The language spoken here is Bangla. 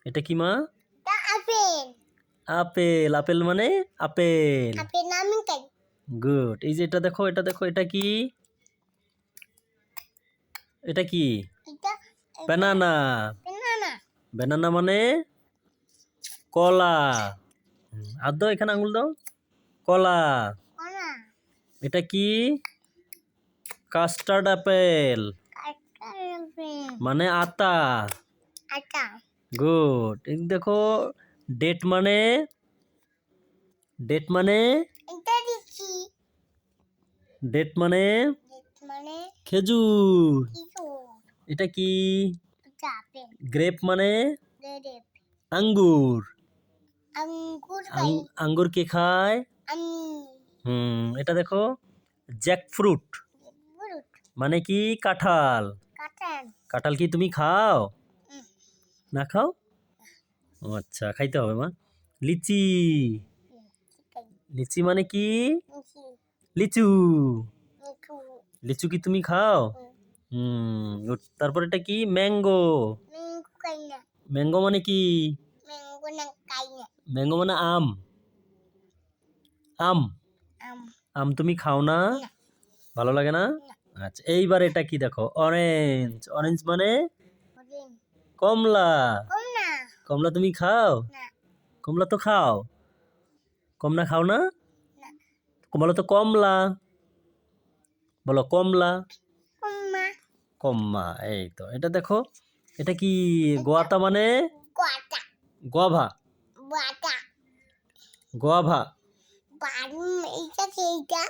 এটা কি মা? আপেল। আপেল। আপেল মানে আপেল। আপেল নাম কি? গুড। এই যে এটা দেখো, এটা দেখো, এটা কি? এটা কি? এটা ব্যানানা। banana। ব্যানানা মানে কলা। আর দাও, এখানে আঙুল দাও। কলা। কলা। এটা কি? Custard apple apple. মানে আতা। আটা। গুড। এই দেখো, ডেট মানে এটা দিচ্ছি। ডেট মানে মানে খেজুর। কিশোর। এটা কি? এটা আপেল। গ্রেপ মানে গ্রেপ। আঙ্গুর। আঙ্গুর খাই আঙ্গুর কে খায়? আমি। এটা দেখো, জ্যাকফ্রুট ফ্রুট। মানে কি? কাঁঠাল। কাঁঠাল। কাঁঠাল কি তুমি খাও? হুম। না খাও? ও আচ্ছা, খাইতে হবে মা। লিচি। খাই। লিচি মানে কি? মিষ্টি। লিচু। মিঠু। লিচু কি তুমি খাও? গুড। তারপর এটা কি? ম্যাঙ্গো। ম্যাঙ্গো খাই না। ম্যাঙ্গো মানে কি? ম্যাঙ্গো না খাই না। ম্যাঙ্গো মানে আম। আম। আম। আম তুমি খাও না? না। ভালো লাগে না? না। আচ্ছা, এইবার এটা কি দেখো? অরেঞ্জ। অরেঞ্জ মানে ওরেন। কমলা। কমলা। কমলা তুমি খাও? না। কমলা তো খাও। কমলা খাও না? না। বলো তো কমলা। বলো কমলা। কমলা। কম্মা। এই তো, এটা দেখো, এটা কি? গোয়াতা মানে গোয়াটা। গোয়াভা। বাটা। গোয়াভা। বারুম এইটা সেইটা।